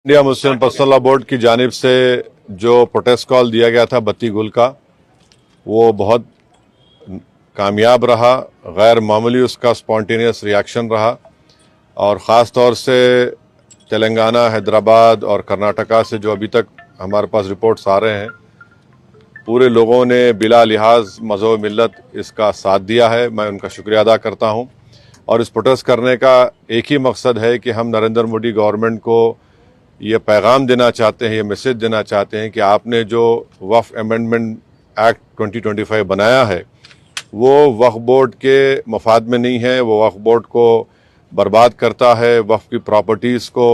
India Muslim personal law board की जानिब से जो प्रोटेस्ट कॉल दिया गया था बत्ती गुल का, वो बहुत कामयाब रहा। गैर मामूली उसका स्पॉन्टेनियस रिएक्शन रहा और ख़ास तौर से तेलंगाना, हैदराबाद और कर्नाटका से जो अभी तक हमारे पास रिपोर्ट्स आ रहे हैं, पूरे लोगों ने बिला लिहाज मज़हब मिल्लत इसका साथ दिया है। मैं उनका शुक्रिया अदा करता हूं। और इस प्रोटेस्ट करने का एक ही मकसद है कि हम नरेंद्र मोदी गवर्नमेंट को ये पैगाम देना चाहते हैं, ये मैसेज देना चाहते हैं कि आपने जो वक्फ अमेंडमेंट एक्ट 2025 बनाया है वो वक्फ बोर्ड के मफाद में नहीं है। वो वक्फ बोर्ड को बर्बाद करता है, वक्फ की प्रॉपर्टीज़ को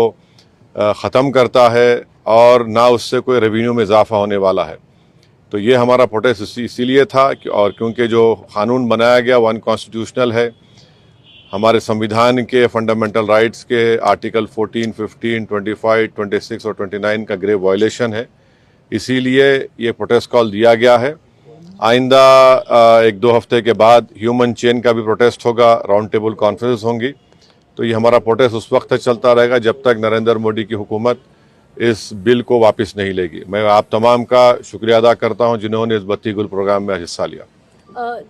ख़त्म करता है और ना उससे कोई रेवेन्यू में इजाफा होने वाला है। तो ये हमारा प्रोटेस्ट इसीलिए था और क्योंकि जो कानून बनाया गया वो अनकॉन्स्टिट्यूशनल है, हमारे संविधान के फंडामेंटल राइट्स के आर्टिकल 14, 15, 25, 26 और 29 का ग्रेव वायलेशन है। इसीलिए ये प्रोटेस्ट कॉल दिया गया है। आइंदा 1-2 हफ्ते के बाद ह्यूमन चेन का भी प्रोटेस्ट होगा, राउंड टेबल कॉन्फ्रेंस होंगी। तो ये हमारा प्रोटेस्ट उस वक्त तक चलता रहेगा जब तक नरेंद्र मोदी की हुकूमत इस बिल को वापस नहीं लेगी। मैं आप तमाम का शुक्रिया अदा करता हूँ जिन्होंने इस बत्ती गुल प्रोग्राम में हिस्सा लिया।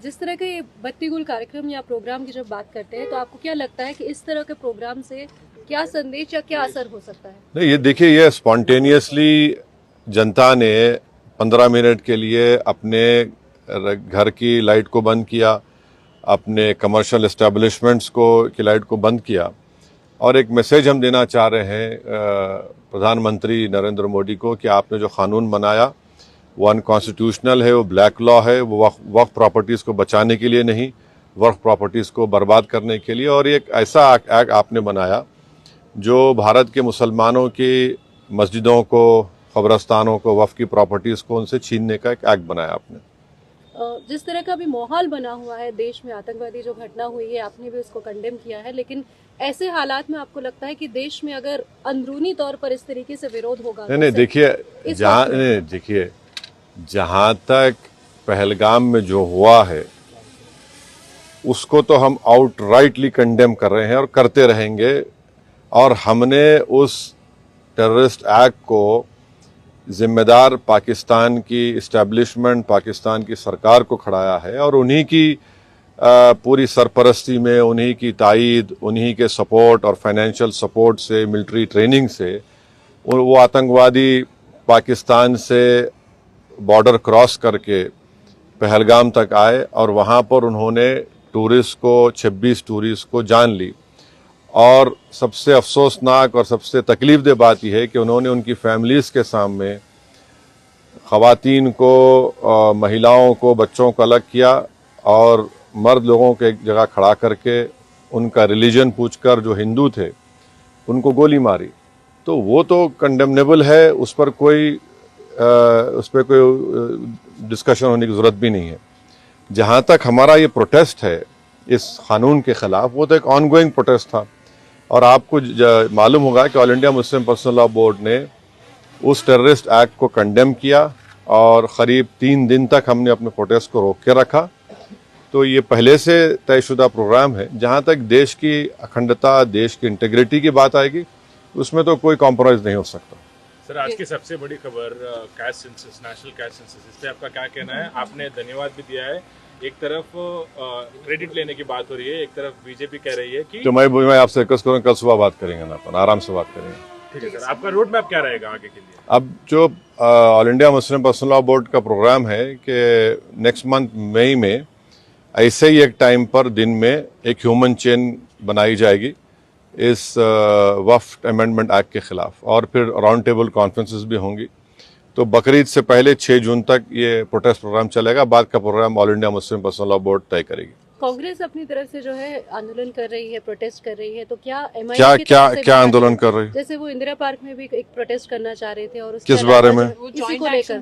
जिस तरह के बत्ती गुल कार्यक्रम या प्रोग्राम की जब बात करते हैं तो आपको क्या लगता है कि इस तरह के प्रोग्राम से क्या संदेश या क्या असर हो सकता है? नहीं, ये देखिए, ये स्पॉन्टेनियसली जनता ने 15 मिनट के लिए अपने घर की लाइट को बंद किया, अपने कमर्शियल एस्टेब्लिशमेंट्स की लाइट को बंद किया और एक मैसेज हम देना चाह रहे हैं प्रधानमंत्री नरेंद्र मोदी को कि आपने जो कानून बनाया वो अनकॉन्स्टिट्यूशनल है, वो ब्लैक लॉ है, वो वक्फ प्रॉपर्टीज़ को बचाने के लिए नहीं, वक्फ प्रॉपर्टीज़ को बर्बाद करने के लिए। और एक ऐसा एक्ट आपने बनाया जो भारत के मुसलमानों की मस्जिदों को, कब्रस्तानों को, वक्फ की प्रॉपर्टीज़ को उनसे छीनने का एक एक्ट बनाया आपने। जिस तरह का भी माहौल बना हुआ है देश में, आतंकवादी जो घटना हुई है, आपने भी उसको कंडेम किया है, लेकिन ऐसे हालात में आपको लगता है कि देश में अगर अंदरूनी तौर पर इस तरीके से विरोध होगा? नहीं, देखिए, जहां तक पहलगाम में जो हुआ है उसको तो हम आउटराइटली कंडेम कर रहे हैं और करते रहेंगे। और हमने उस टेररिस्ट एक्ट को जिम्मेदार पाकिस्तान की इस्टेब्लिशमेंट, पाकिस्तान की सरकार को खड़ाया है और उन्हीं की पूरी सरपरस्ती में, उन्हीं की तायीद, उन्हीं के सपोर्ट और फाइनेंशियल सपोर्ट से, मिलिट्री ट्रेनिंग से वो आतंकवादी पाकिस्तान से बॉर्डर क्रॉस करके पहलगाम तक आए और वहाँ पर उन्होंने 26 टूरिस्ट को जान ली। और सबसे अफसोसनाक और सबसे तकलीफदेह बात यह है कि उन्होंने उनकी फैमिलीज़ के सामने ख़वातीन को, महिलाओं को, बच्चों को अलग किया और मर्द लोगों को एक जगह खड़ा करके उनका रिलीजन पूछकर, जो हिंदू थे, उनको गोली मारी। तो वो तो कंडेमनेबल है, उस पर कोई डिस्कशन होने की ज़रूरत भी नहीं है। जहाँ तक हमारा ये प्रोटेस्ट है इस कानून के ख़िलाफ़, वो तो एक ऑनगोइंग प्रोटेस्ट था। और आपको मालूम होगा कि all India Muslim personal law board ने उस टेररिस्ट एक्ट को कंडेम किया और क़रीब 3 दिन तक हमने अपने प्रोटेस्ट को रोक के रखा। तो ये पहले से तयशुदा प्रोग्राम है। जहाँ तक देश की अखंडता, देश की इंटीग्रिटी की बात आएगी, उसमें तो कोई कॉम्प्रोमाइज़ नहीं हो सकता। सर, आज की सबसे बड़ी खबर caste census, national caste census, इस पे आपका क्या कहना है? आपने धन्यवाद भी दिया है, एक तरफ क्रेडिट लेने की बात हो रही है, एक तरफ बीजेपी कह रही है कि तो मैं आपसे रिक्वेस्ट करूँ, कल सुबह बात करेंगे ना, अपन आराम से बात करेंगे। ठीक है सर, आपका रोड मैप क्या रहेगा आगे के लिए? अब जो all India Muslim personal law board का प्रोग्राम है कि नेक्स्ट मंथ मई में ऐसे ही एक टाइम पर दिन में एक ह्यूमन चेन बनाई जाएगी इस वक्फ अमेंडमेंट एक्ट के खिलाफ और फिर राउंड टेबल कॉन्फ्रेंसेस भी होंगी। तो बकरीद से पहले 6 जून तक ये प्रोटेस्ट प्रोग्राम चलेगा। बाद का program all India Muslim personal law board तय करेगी। कांग्रेस अपनी तरफ से जो है आंदोलन कर रही है, प्रोटेस्ट कर रही है, तो क्या क्या आंदोलन कर रही है? जैसे वो इंदिरा पार्क में भी एक प्रोटेस्ट करना चाह रहे थे और किस बारे में? इसी को लेकर।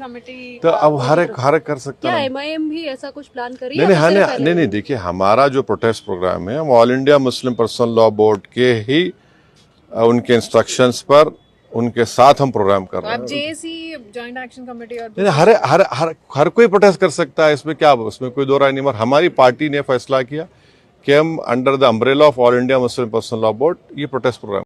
तो अब हर एक कर सकता है। क्या MIM भी ऐसा कुछ प्लान कर रही है? नहीं, देखिए, हमारा जो प्रोटेस्ट प्रोग्राम है वो all India Muslim personal law board के ही उनके इंस्ट्रक्शंस पर, उनके साथ हम प्रोग्राम कर रहे हैं। JAC जॉइंट एक्शन कमेटी और हर कोई प्रोटेस्ट कर सकता है, इसमें क्या, उसमें कोई दो राय नहीं। मगर हमारी पार्टी ने फैसला किया कि हम under the umbrella of all India Muslim personal law board ये प्रोटेस्ट प्रोग्राम